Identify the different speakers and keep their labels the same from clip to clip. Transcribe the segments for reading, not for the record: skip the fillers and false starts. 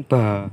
Speaker 1: super.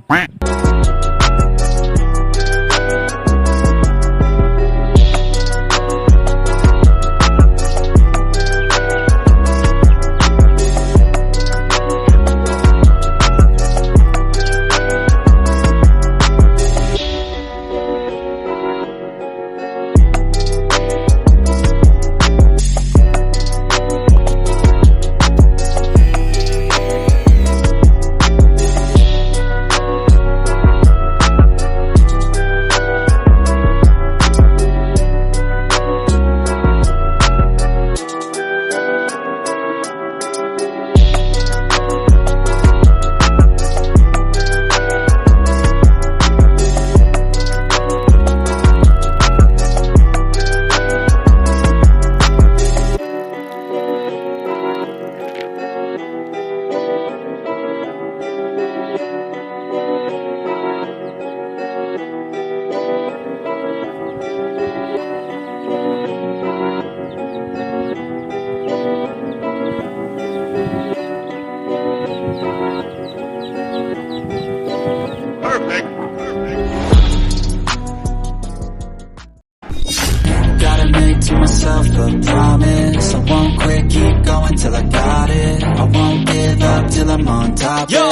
Speaker 2: Gotta make to myself a promise, I won't quit, keep going till I got it. I won't give up till I'm on top.
Speaker 3: Yo,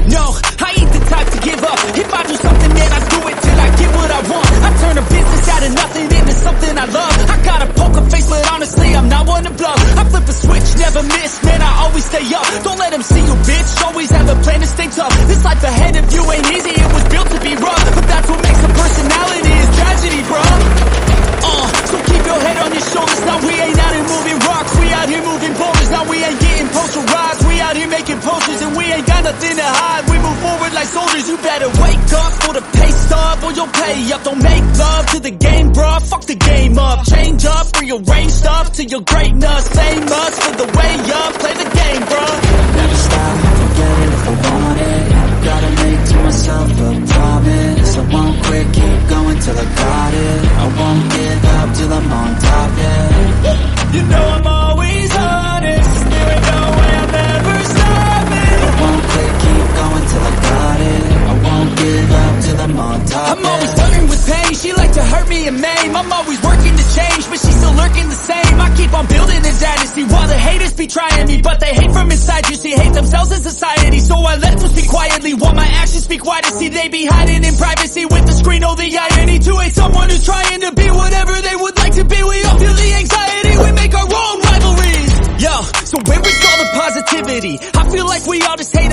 Speaker 3: no, I ain't the type to give up. If I do something, man, I do it till I get what I want. I turn a business out of nothing into something I love. I got a poker face, but honestly, I'm not one to bluff. I flip a switch, never miss, man, I always stay up. Don't let them see you, bitch, always have a plan to stay tough. This life ahead of you ain't easy, it was built to be rough. But that's what makes a personality, is tragedy, bruh. So keep your head on your shoulders. Now we ain't out here moving rocks, we out here moving boulders. Now we ain't getting posterized, we out here making posters. And we ain't got nothing to hide, we move forward like soldiers. You better wake up for the pay stub, or you'll pay up. Don't make love to the game, bruh, fuck the game up. Change up, rearrange stuff to your greatness. Famous for the way up, play the game, bruh.
Speaker 2: Never stop, forget it if I want it. Gotta make to myself a promise, I won't quit, keep going till I got it. I won't give up till I'm on top, yeah.
Speaker 3: You know I'm always honest, there ain't no way I'm ever stopping.
Speaker 2: I won't quit, keep going till I got it. I won't give up till I'm on top,
Speaker 3: I'm always flirting with pain, she like to hurt me and maim. I'm always working to change, but she's still lurking the same. I keep on building a dynasty while the haters be trying me. But they hate from inside, you see, hate themselves in society. So I let them speak quietly while my actions speak wider. See, they be hiding in privacy with the screen, oh the irony. To hate someone who's trying to be whatever they would like to be. We all feel the anxiety, we make our own rivalries. Yo, so where is all the positivity? I feel like we all just hate